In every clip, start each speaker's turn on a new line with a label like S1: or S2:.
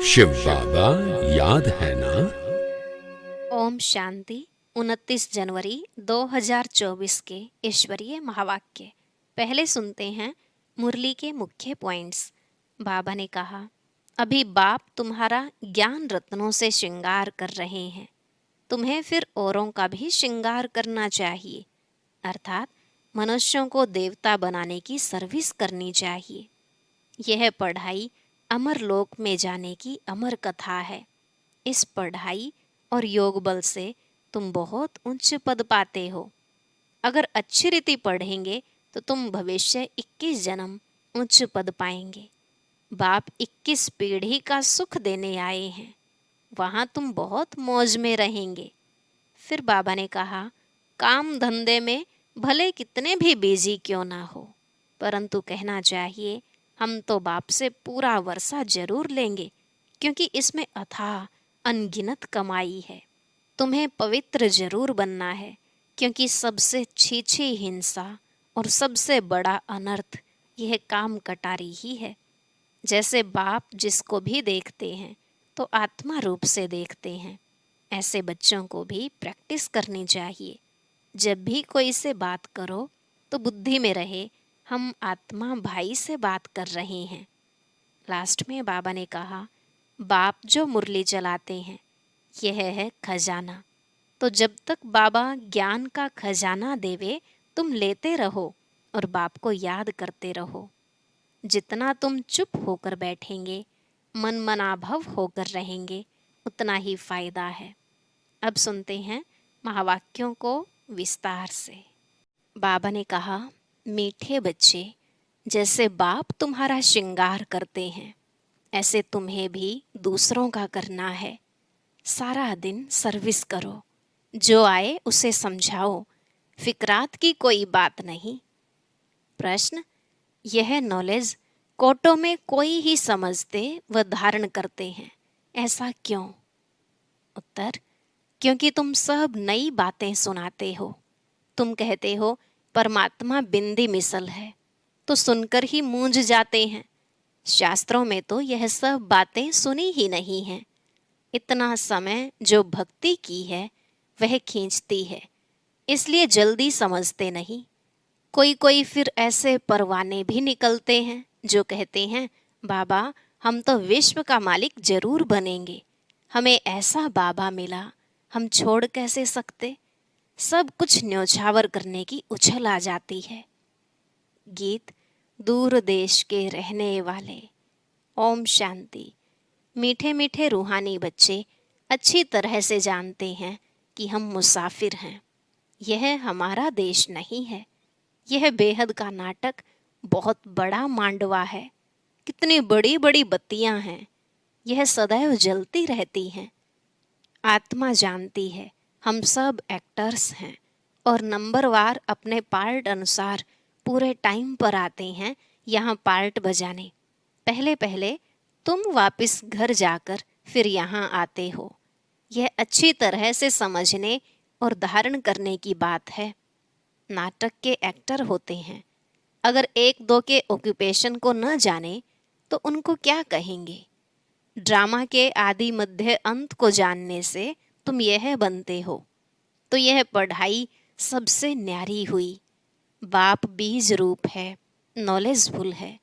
S1: शिव बाबा याद है ना।
S2: ओम शांति। 29 जनवरी 2024 के ईश्वरीय महावाक्य। पहले सुनते हैं मुरली के मुख्य पॉइंट्स। बाबा ने कहा, अभी बाप तुम्हारा ज्ञान रत्नों से श्रृंगार कर रहे हैं, तुम्हें फिर औरों का भी श्रृंगार करना चाहिए, अर्थात मनुष्यों को देवता बनाने की सर्विस करनी चाहिए। यह पढ़ाई अमर लोक में जाने की अमर कथा है। इस पढ़ाई और योग बल से तुम बहुत उच्च पद पाते हो। अगर अच्छी रीति पढ़ेंगे तो तुम भविष्य 21 जन्म उच्च पद पाएंगे। बाप 21 पीढ़ी का सुख देने आए हैं, वहाँ तुम बहुत मौज में रहेंगे। फिर बाबा ने कहा, काम धंधे में भले कितने भी बिजी क्यों ना हो, परंतु कहना चाहिए हम तो बाप से पूरा वर्षा जरूर लेंगे, क्योंकि इसमें अथाह अनगिनत कमाई है। तुम्हें पवित्र जरूर बनना है, क्योंकि सबसे छीछी हिंसा और सबसे बड़ा अनर्थ यह काम कटारी ही है। जैसे बाप जिसको भी देखते हैं तो आत्मा रूप से देखते हैं, ऐसे बच्चों को भी प्रैक्टिस करनी चाहिए। जब भी कोई से बात करो तो बुद्धि में रहे हम आत्मा भाई से बात कर रहे हैं। लास्ट में बाबा ने कहा, बाप जो मुरली चलाते हैं यह है खजाना। तो जब तक बाबा ज्ञान का खजाना देवे तुम लेते रहो और बाप को याद करते रहो। जितना तुम चुप होकर बैठेंगे, मन मनाभव होकर रहेंगे, उतना ही फायदा है। अब सुनते हैं महावाक्यों को विस्तार से। बाबा ने कहा, मीठे बच्चे, जैसे बाप तुम्हारा श्रृंगार करते हैं ऐसे तुम्हें भी दूसरों का करना है। सारा दिन सर्विस करो, जो आए उसे समझाओ, फिक्रात की कोई बात नहीं। प्रश्न, यह नॉलेज कोटों में कोई ही समझते व धारण करते हैं, ऐसा क्यों? उत्तर, क्योंकि तुम सब नई बातें सुनाते हो। तुम कहते हो परमात्मा बिंदी मिसल है, तो सुनकर ही मूंझ जाते हैं। शास्त्रों में तो यह सब बातें सुनी ही नहीं हैं। इतना समय जो भक्ति की है वह खींचती है, इसलिए जल्दी समझते नहीं। कोई कोई फिर ऐसे परवाने भी निकलते हैं जो कहते हैं, बाबा हम तो विश्व का मालिक जरूर बनेंगे, हमें ऐसा बाबा मिला, हम छोड़ कैसे सकते। सब कुछ न्योछावर करने की उछल आ जाती है। गीत, दूर देश के रहने वाले। ओम शांति। मीठे मीठे रूहानी बच्चे अच्छी तरह से जानते हैं कि हम मुसाफिर हैं। यह हमारा देश नहीं है। यह बेहद का नाटक बहुत बड़ा मांडवा है। कितनी बड़ी बड़ी बत्तियां हैं, यह सदैव जलती रहती हैं। आत्मा जानती है हम सब एक्टर्स हैं और नंबरवार अपने पार्ट अनुसार पूरे टाइम पर आते हैं यहाँ पार्ट बजाने। पहले पहले तुम वापस घर जाकर फिर यहाँ आते हो। यह अच्छी तरह से समझने और धारण करने की बात है। नाटक के एक्टर होते हैं, अगर एक दो के ऑक्यूपेशन को न जाने तो उनको क्या कहेंगे। ड्रामा के आदि मध्य अंत को जानने से तुम यह बनते हो, तो यह पढ़ाई सबसे न्यारी हुई। बाप बीज रूप है, नॉलेजफुल है।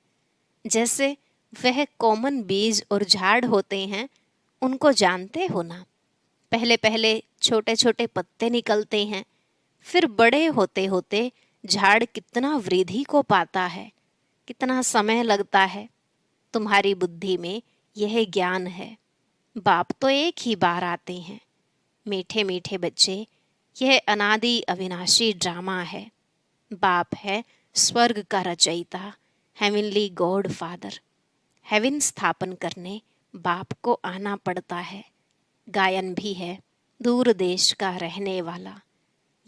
S2: जैसे वह कॉमन बीज और झाड़ होते हैं, उनको जानते हो ना। पहले पहले छोटे छोटे पत्ते निकलते हैं, फिर बड़े होते होते झाड़ कितना वृद्धि को पाता है, कितना समय लगता है। तुम्हारी बुद्धि में यह ज्ञान है। बाप तो एक ही बार आते हैं। मीठे मीठे बच्चे, यह अनादि अविनाशी ड्रामा है। बाप है स्वर्ग का रचयिता, हेवनली गॉड फादर। हेवन स्थापन करने बाप को आना पड़ता है। गायन भी है, दूर देश का रहने वाला।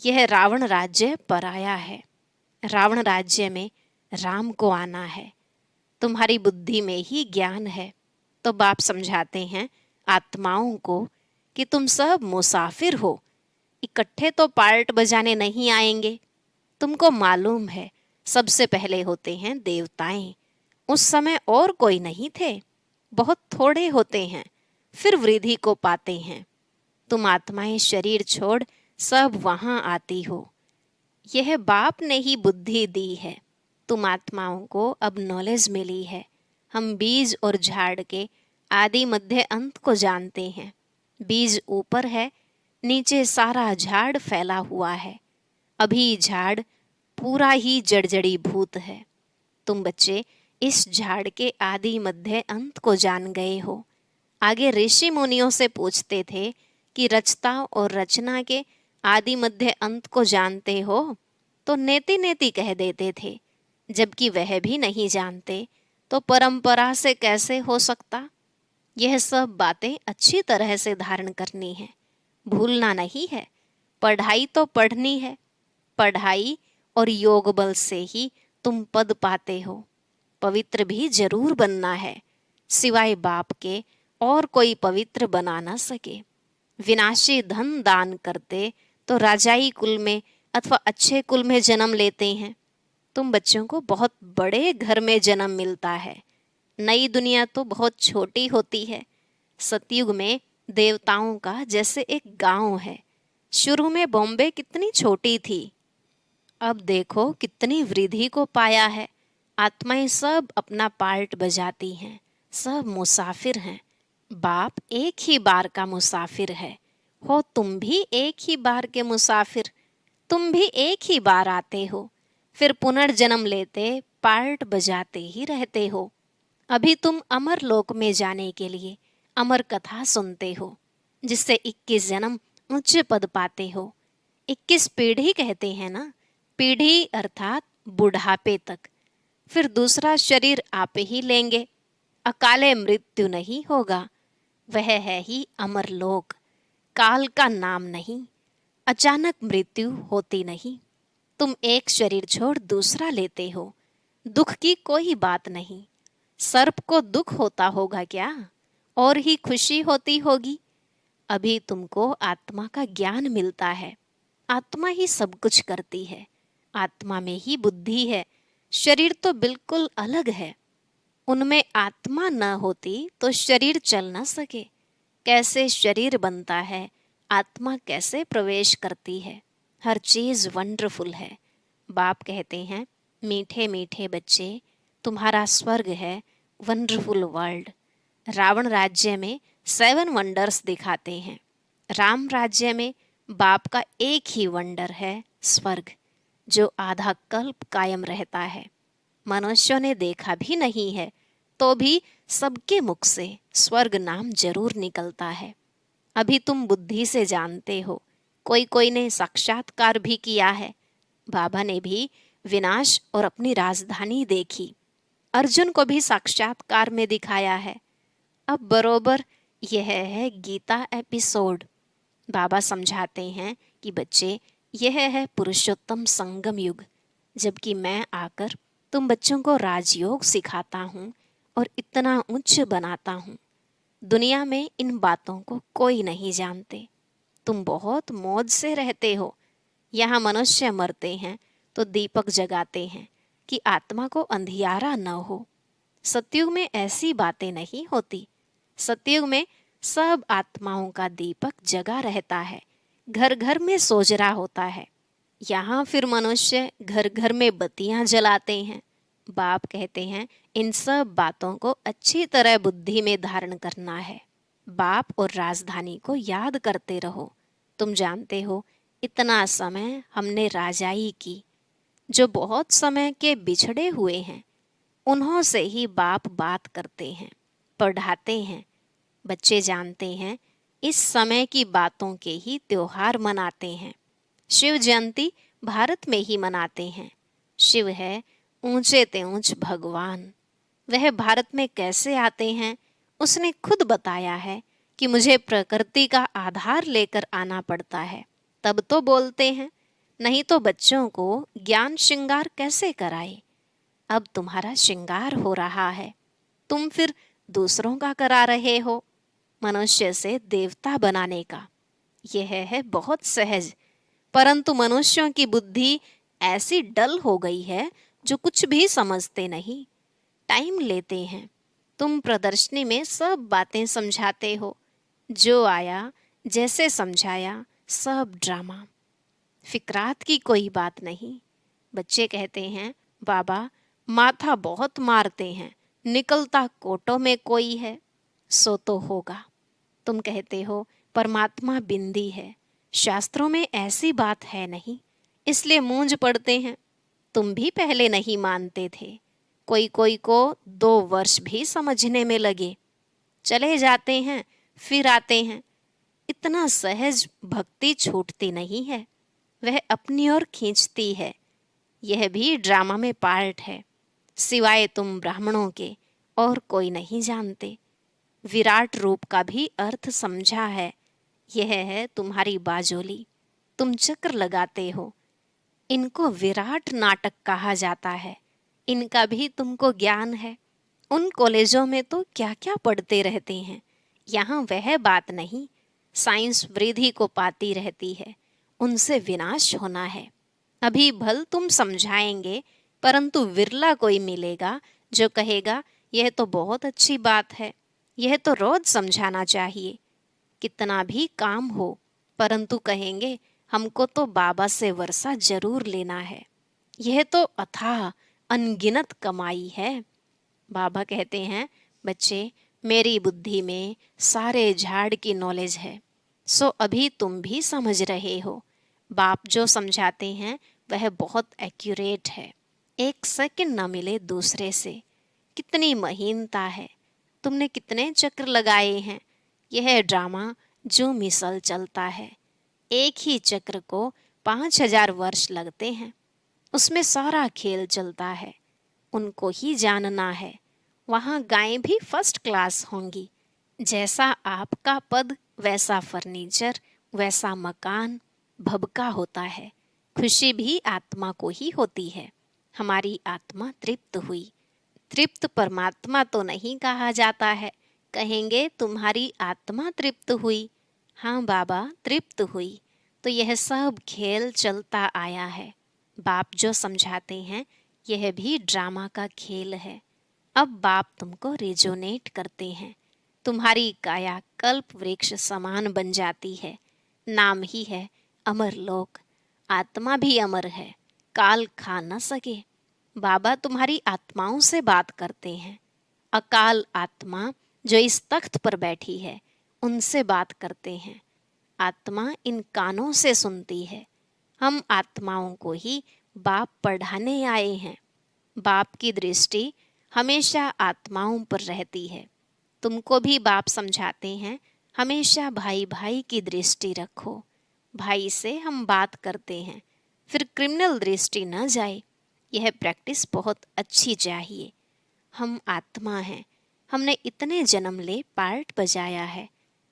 S2: यह रावण राज्य पराया है। रावण राज्य में राम को आना है। तुम्हारी बुद्धि में ही ज्ञान है, तो बाप समझाते हैं आत्माओं को कि तुम सब मुसाफिर हो, इकट्ठे तो पार्ट बजाने नहीं आएंगे। तुमको मालूम है सबसे पहले होते हैं देवताएं। उस समय और कोई नहीं थे, बहुत थोड़े होते हैं, फिर वृद्धि को पाते हैं। तुम आत्माएं शरीर छोड़ सब वहां आती हो। यह बाप ने ही बुद्धि दी है। तुम आत्माओं को अब नॉलेज मिली है। हम बीज और झाड़ के आदि मध्य अंत को जानते हैं। बीज ऊपर है, नीचे सारा झाड़ फैला हुआ है। अभी झाड़ पूरा ही जड़जड़ी भूत है। तुम बच्चे इस झाड़ के आदि मध्य अंत को जान गए हो। आगे ऋषि मुनियों से पूछते थे कि रचता और रचना के आदि मध्य अंत को जानते हो? तो नेति नेति कह देते थे। जबकि वह भी नहीं जानते तो परंपरा से कैसे हो सकता? यह सब बातें अच्छी तरह से धारण करनी है, भूलना नहीं है। पढ़ाई तो पढ़नी है। पढ़ाई और योग बल से ही तुम पद पाते हो। पवित्र भी जरूर बनना है, सिवाय बाप के और कोई पवित्र बना न सके। विनाशी धन दान करते तो राजाई कुल में अथवा अच्छे कुल में जन्म लेते हैं। तुम बच्चों को बहुत बड़े घर में जन्म मिलता है। नई दुनिया तो बहुत छोटी होती है। सतयुग में देवताओं का जैसे एक गांव है। शुरू में बॉम्बे कितनी छोटी थी, अब देखो कितनी वृद्धि को पाया है। आत्माएं सब अपना पार्ट बजाती हैं, सब मुसाफिर हैं। बाप एक ही बार का मुसाफिर है। हो तुम भी एक ही बार के मुसाफिर। तुम भी एक ही बार आते हो, फिर पुनर्जन्म लेते पार्ट बजाते ही रहते हो। अभी तुम अमर लोक में जाने के लिए अमर कथा सुनते हो, जिससे 21 जन्म उच्च पद पाते हो। 21 पीढ़ी कहते हैं ना, पीढ़ी अर्थात बुढ़ापे तक। फिर दूसरा शरीर आप ही लेंगे। अकाले मृत्यु नहीं होगा, वह है ही अमर लोक। काल का नाम नहीं, अचानक मृत्यु होती नहीं। तुम एक शरीर छोड़ दूसरा लेते हो, दुख की कोई बात नहीं। सर्प को दुख होता होगा क्या, और ही खुशी होती होगी। अभी तुमको आत्मा का ज्ञान मिलता है। आत्मा ही सब कुछ करती है। आत्मा में ही बुद्धि है। शरीर तो बिल्कुल अलग है। उनमें आत्मा न होती तो शरीर चल न सके। कैसे शरीर बनता है, आत्मा कैसे प्रवेश करती है। हर चीज वंडरफुल है। बाप कहते हैं, मीठे मीठे बच्चे, तुम्हारा स्वर्ग है वंडरफुल वर्ल्ड। रावण राज्य में 7 वंडर्स दिखाते हैं। राम राज्य में बाप का एक ही वंडर है, स्वर्ग, जो आधा कल्प कायम रहता है। मनुष्यों ने देखा भी नहीं है तो भी सबके मुख से स्वर्ग नाम जरूर निकलता है। अभी तुम बुद्धि से जानते हो, कोई कोई ने साक्षात्कार भी किया है। बाबा ने भी विनाश और अपनी राजधानी देखी। अर्जुन को भी साक्षात्कार में दिखाया है। अब बरोबर यह है गीता एपिसोड। बाबा समझाते हैं कि बच्चे, यह है पुरुषोत्तम संगम युग, जबकि मैं आकर तुम बच्चों को राजयोग सिखाता हूँ और इतना उच्च बनाता हूँ। दुनिया में इन बातों को कोई नहीं जानते। तुम बहुत मौज से रहते हो। यहाँ मनुष्य मरते हैं तो दीपक जगाते हैं कि आत्मा को अंधियारा न हो। सतयुग में ऐसी बातें नहीं होती। सतयुग में सब आत्माओं का दीपक जगा रहता है, घर घर में सोजरा होता है। यहाँ फिर मनुष्य घर घर में बत्तियां जलाते हैं। बाप कहते हैं, इन सब बातों को अच्छी तरह बुद्धि में धारण करना है। बाप और राजधानी को याद करते रहो। तुम जानते हो, इतना समय हमने राजाई की। जो बहुत समय के बिछड़े हुए हैं, उन्हों से ही बाप बात करते हैं, पढ़ाते हैं। बच्चे जानते हैं, इस समय की बातों के ही त्योहार मनाते हैं। शिव जयंती भारत में ही मनाते हैं। शिव है ऊंचे ते ऊंच भगवान। वह भारत में कैसे आते हैं, उसने खुद बताया है कि मुझे प्रकृति का आधार लेकर आना पड़ता है, तब तो बोलते हैं, नहीं तो बच्चों को ज्ञान श्रृंगार कैसे कराए। अब तुम्हारा श्रृंगार हो रहा है, तुम फिर दूसरों का करा रहे हो, मनुष्य से देवता बनाने का। यह है बहुत सहज, परंतु मनुष्यों की बुद्धि ऐसी डल हो गई है जो कुछ भी समझते नहीं, टाइम लेते हैं। तुम प्रदर्शनी में सब बातें समझाते हो, जो आया जैसे समझाया सब ड्रामा, फिक्रात की कोई बात नहीं। बच्चे कहते हैं, बाबा माथा बहुत मारते हैं, निकलता कोटों में कोई है, सो तो होगा। तुम कहते हो परमात्मा बिंदी है, शास्त्रों में ऐसी बात है नहीं, इसलिए मूंझ पड़ते हैं। तुम भी पहले नहीं मानते थे, कोई कोई को 2 वर्ष भी समझने में लगे। चले जाते हैं फिर आते हैं, इतना सहज भक्ति छूटती नहीं है, वह अपनी ओर खींचती है। यह भी ड्रामा में पार्ट है, सिवाय तुम ब्राह्मणों के और कोई नहीं जानते। विराट रूप का भी अर्थ समझा है, यह है तुम्हारी बाजोली। तुम चक्र लगाते हो, इनको विराट नाटक कहा जाता है, इनका भी तुमको ज्ञान है। उन कॉलेजों में तो क्या क्या पढ़ते रहते हैं, यहाँ वह बात नहीं। साइंस वृद्धि को पाती रहती है, उनसे विनाश होना है। अभी भल तुम समझाएंगे, परंतु विरला कोई मिलेगा जो कहेगा यह तो बहुत अच्छी बात है, यह तो रोज समझाना चाहिए। कितना भी काम हो, परंतु कहेंगे हमको तो बाबा से वर्षा जरूर लेना है, यह तो अथाह अनगिनत कमाई है। बाबा कहते हैं, बच्चे मेरी बुद्धि में सारे झाड़ की नॉलेज है, सो अभी तुम भी समझ रहे हो। बाप जो समझाते हैं वह बहुत एक्यूरेट है, एक सेकंड न मिले दूसरे से। कितनी महीनता है, तुमने कितने चक्र लगाए हैं। यह ड्रामा जो मिसल चलता है, एक ही चक्र को 5000 वर्ष लगते हैं, उसमें सारा खेल चलता है। उनको ही जानना है, वहाँ गायें भी फर्स्ट क्लास होंगी। जैसा आपका पद वैसा फर्नीचर, वैसा मकान भबका होता है। खुशी भी आत्मा को ही होती है। हमारी आत्मा तृप्त हुई। तृप्त परमात्मा तो नहीं कहा जाता है, कहेंगे तुम्हारी आत्मा तृप्त हुई। हाँ बाबा तृप्त हुई, तो यह सब खेल चलता आया है। बाप जो समझाते हैं यह भी ड्रामा का खेल है। अब बाप तुमको रेजोनेट करते हैं, तुम्हारी काया कल्प वृक्ष समान बन जाती है। नाम ही है अमर लोक, आत्मा भी अमर है, काल खा न सके। बाबा तुम्हारी आत्माओं से बात करते हैं। अकाल आत्मा जो इस तख्त पर बैठी है, उनसे बात करते हैं। आत्मा इन कानों से सुनती है। हम आत्माओं को ही बाप पढ़ाने आए हैं। बाप की दृष्टि हमेशा आत्माओं पर रहती है। तुमको भी बाप समझाते हैं, हमेशा भाई भाई की दृष्टि रखो। भाई से हम बात करते हैं, फिर क्रिमिनल दृष्टि न जाए। यह प्रैक्टिस बहुत अच्छी चाहिए। हम आत्मा हैं, हमने इतने जन्म ले पार्ट बजाया है।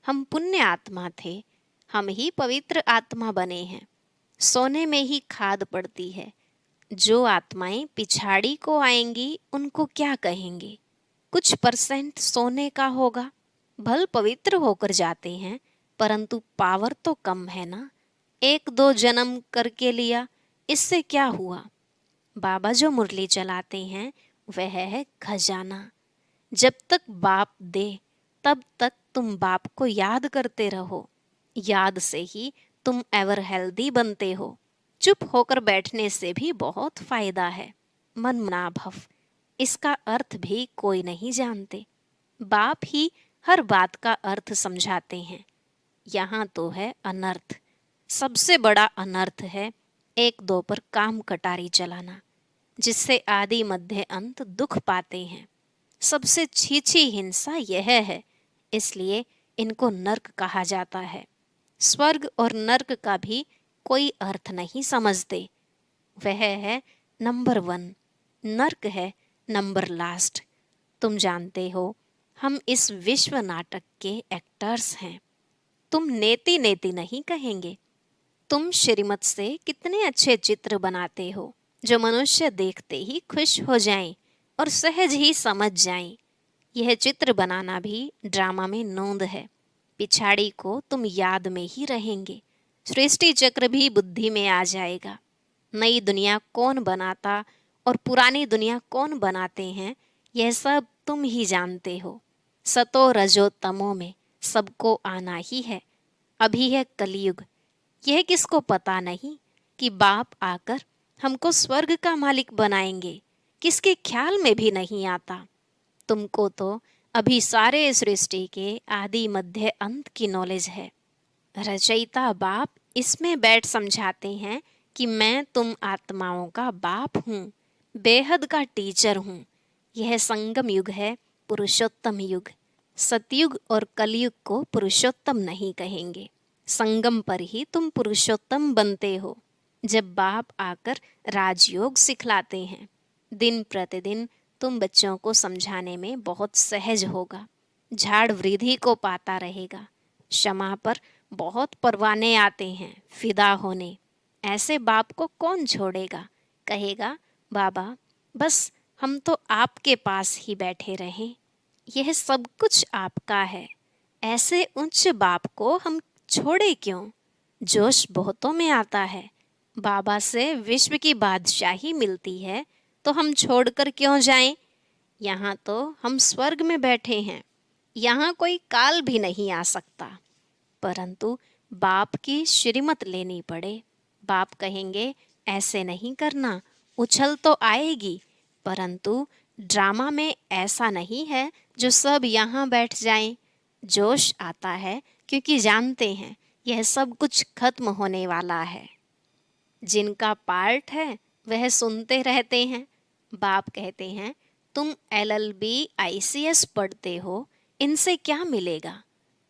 S2: हम पुण्य आत्मा थे, हम ही पवित्र आत्मा बने हैं। सोने में ही खाद पड़ती है। जो आत्माएं पिछाड़ी को आएंगी उनको क्या कहेंगे? कुछ परसेंट सोने का होगा। भल पवित्र होकर जाते हैं, परंतु पावर तो कम है ना। 1-2 जन्म करके लिया, इससे क्या हुआ? बाबा जो मुरली चलाते हैं वह है खजाना। जब तक बाप दे तब तक तुम बाप को याद करते रहो। याद से ही तुम एवर हेल्दी बनते हो। चुप होकर बैठने से भी बहुत फायदा है। मन मना भव, इसका अर्थ भी कोई नहीं जानते। बाप ही हर बात का अर्थ समझाते हैं। यहाँ तो है अनर्थ। सबसे बड़ा अनर्थ है 1-2 पर काम कटारी चलाना, जिससे आदि मध्य अंत दुख पाते हैं। सबसे छीछी हिंसा यह है, इसलिए इनको नर्क कहा जाता है। स्वर्ग और नर्क का भी कोई अर्थ नहीं समझते। वह है नंबर 1, नर्क है नंबर लास्ट। तुम जानते हो हम इस विश्व नाटक के एक्टर्स हैं। तुम नेति नेति नहीं कहेंगे। तुम श्रीमत से कितने अच्छे चित्र बनाते हो, जो मनुष्य देखते ही खुश हो जाएं और सहज ही समझ जाएं। यह चित्र बनाना भी ड्रामा में नोंद है। पिछाड़ी को तुम याद में ही रहेंगे। सृष्टि चक्र भी बुद्धि में आ जाएगा। नई दुनिया कौन बनाता और पुरानी दुनिया कौन बनाते हैं, यह सब तुम ही जानते हो। सतो रजो तमो में सबको आना ही है। अभी है कलयुग, यह किसको पता नहीं कि बाप आकर हमको स्वर्ग का मालिक बनाएंगे, किसके ख्याल में भी नहीं आता। तुमको तो अभी सारे सृष्टि के आदि मध्य अंत की नॉलेज है। रचयिता बाप इसमें बैठ समझाते हैं कि मैं तुम आत्माओं का बाप हूँ, बेहद का टीचर हूँ। यह संगम युग है, पुरुषोत्तम युग। सतयुग और कलयुग को पुरुषोत्तम नहीं कहेंगे, संगम पर ही तुम पुरुषोत्तम बनते हो। जब बाप आकर राजयोग सिखलाते हैं, दिन प्रतिदिन तुम बच्चों को समझाने में बहुत सहज होगा। झाड़ वृद्धि को पाता रहेगा। क्षमा पर बहुत परवाने आते हैं फिदा होने। ऐसे बाप को कौन छोड़ेगा, कहेगा बाबा बस हम तो आपके पास ही बैठे रहें, यह सब कुछ आपका है। ऐसे उच्च बाप को हम छोड़े क्यों। जोश बहुतों में आता है। बाबा से विश्व की बादशाही मिलती है तो हम छोड़कर क्यों जाएं। यहाँ तो हम स्वर्ग में बैठे हैं, यहाँ कोई काल भी नहीं आ सकता। परंतु बाप की श्रीमत लेनी पड़े। बाप कहेंगे ऐसे नहीं करना, उछल तो आएगी, परंतु ड्रामा में ऐसा नहीं है जो सब यहाँ बैठ जाएं। जोश आता है क्योंकि जानते हैं यह सब कुछ खत्म होने वाला है। जिनका पार्ट है वह सुनते रहते हैं। बाप कहते हैं तुम LLB ICS पढ़ते हो, इनसे क्या मिलेगा।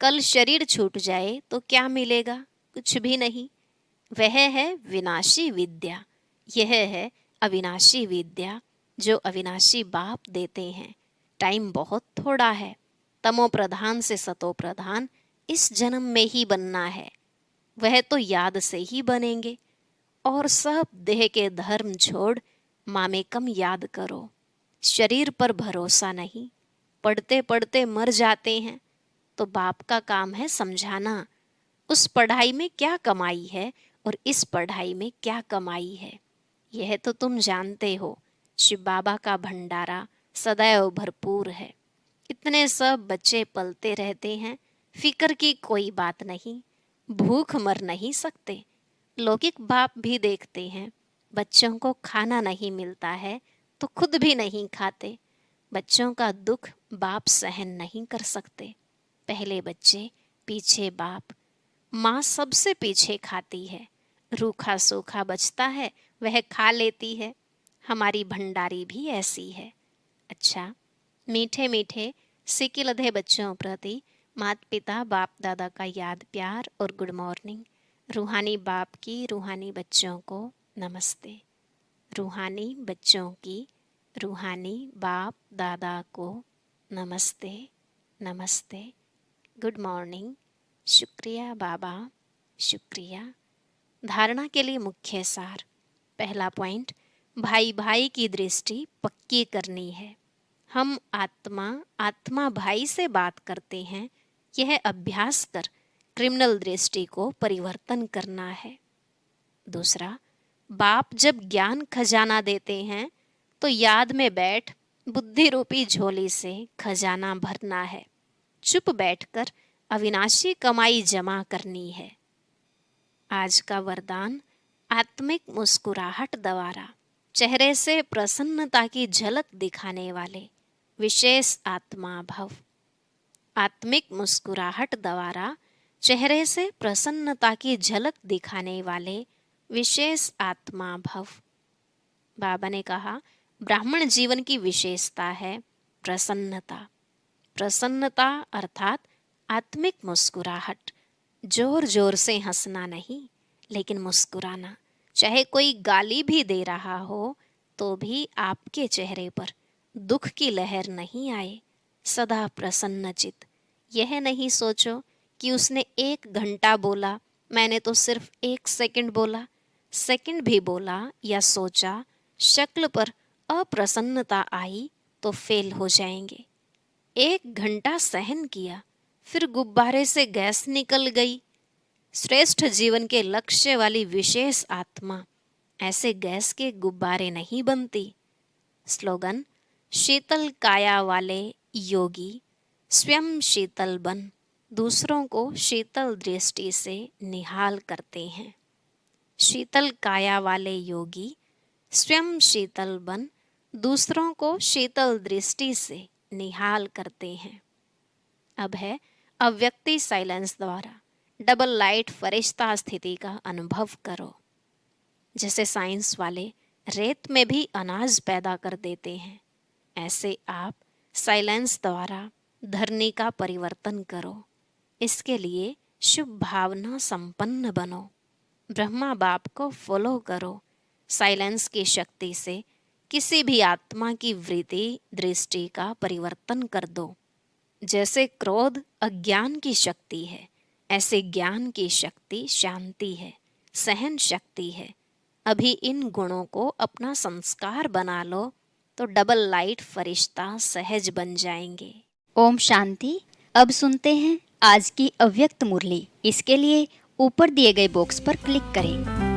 S2: कल शरीर छूट जाए तो क्या मिलेगा, कुछ भी नहीं। वह है विनाशी विद्या, यह है अविनाशी विद्या जो अविनाशी बाप देते हैं। टाइम बहुत थोड़ा है। तमो प्रधान से सतो प्रधान इस जन्म में ही बनना है। वह तो याद से ही बनेंगे। और सब देह के धर्म छोड़ मामेकम याद करो। शरीर पर भरोसा नहीं, पढ़ते पढ़ते मर जाते हैं। तो बाप का काम है समझाना, उस पढ़ाई में क्या कमाई है और इस पढ़ाई में क्या कमाई है। यह तो तुम जानते हो। शिव बाबा का भंडारा सदैव भरपूर है। इतने सब बच्चे पलते रहते हैं, फिक्र की कोई बात नहीं। भूख मर नहीं सकते। लौकिक बाप भी देखते हैं, बच्चों को खाना नहीं मिलता है तो खुद भी नहीं खाते। बच्चों का दुख बाप सहन नहीं कर सकते। पहले बच्चे, पीछे बाप। माँ सबसे पीछे खाती है, रूखा सूखा बचता है वह खा लेती है। हमारी भंडारी भी ऐसी है। अच्छा, मीठे मीठे सिकिलधे बच्चों प्रति माता पिता बाप दादा का याद प्यार और गुड मॉर्निंग। रूहानी बाप की रूहानी बच्चों को नमस्ते। रूहानी बच्चों की रूहानी बाप दादा को नमस्ते नमस्ते, गुड मॉर्निंग। शुक्रिया बाबा, शुक्रिया। धारणा के लिए मुख्य सार। पहला पॉइंट, भाई भाई की दृष्टि पक्की करनी है। हम आत्मा भाई से बात करते हैं, यह अभ्यास कर क्रिमिनल दृष्टि को परिवर्तन करना है। दूसरा, बाप जब ज्ञान खजाना देते हैं तो याद में बैठ बुद्धि रूपी झोली से खजाना भरना है। चुप बैठकर अविनाशी कमाई जमा करनी है। आज का वरदान, आत्मिक मुस्कुराहट द्वारा चेहरे से प्रसन्नता की झलक दिखाने वाले विशेष आत्मा भव। आत्मिक मुस्कुराहट द्वारा चेहरे से प्रसन्नता की झलक दिखाने वाले विशेष आत्मा भव। बाबा ने कहा ब्राह्मण जीवन की विशेषता है प्रसन्नता। प्रसन्नता अर्थात आत्मिक मुस्कुराहट। जोर जोर से हंसना नहीं, लेकिन मुस्कुराना। चाहे कोई गाली भी दे रहा हो तो भी आपके चेहरे पर दुख की लहर नहीं आए। सदा प्रसन्न चित। यह नहीं सोचो कि उसने 1 घंटा बोला, मैंने तो सिर्फ 1 सेकंड बोला। सेकंड भी बोला या सोचा, शक्ल पर अप्रसन्नता आई तो फेल हो जाएंगे। 1 घंटा सहन किया, फिर गुब्बारे से गैस निकल गई। श्रेष्ठ जीवन के लक्ष्य वाली विशेष आत्मा ऐसे गैस के गुब्बारे नहीं बनती। स्लोगन, शीतल काया वाले योगी स्वयं शीतल बन दूसरों को शीतल दृष्टि से निहाल करते हैं। शीतल काया वाले योगी स्वयं शीतल बन दूसरों को शीतल दृष्टि से निहाल करते हैं। अब है अव्यक्ति साइलेंस द्वारा डबल लाइट फरिश्ता स्थिति का अनुभव करो। जैसे साइंस वाले रेत में भी अनाज पैदा कर देते हैं, ऐसे आप साइलेंस द्वारा धरनी का परिवर्तन करो। इसके लिए शुभ भावना संपन्न बनो। ब्रह्मा बाप को फॉलो करो। साइलेंस की शक्ति से किसी भी आत्मा की वृत्ति दृष्टि का परिवर्तन कर दो। जैसे क्रोध अज्ञान की शक्ति है, ऐसे ज्ञान की शक्ति शांति है, सहन शक्ति है। अभी इन गुणों को अपना संस्कार बना लो तो डबल लाइट फरिश्ता सहज बन जाएंगे।
S3: ओम शांति। अब सुनते हैं आज की अव्यक्त मुरली। इसके लिए ऊपर दिए गए बॉक्स पर क्लिक करें।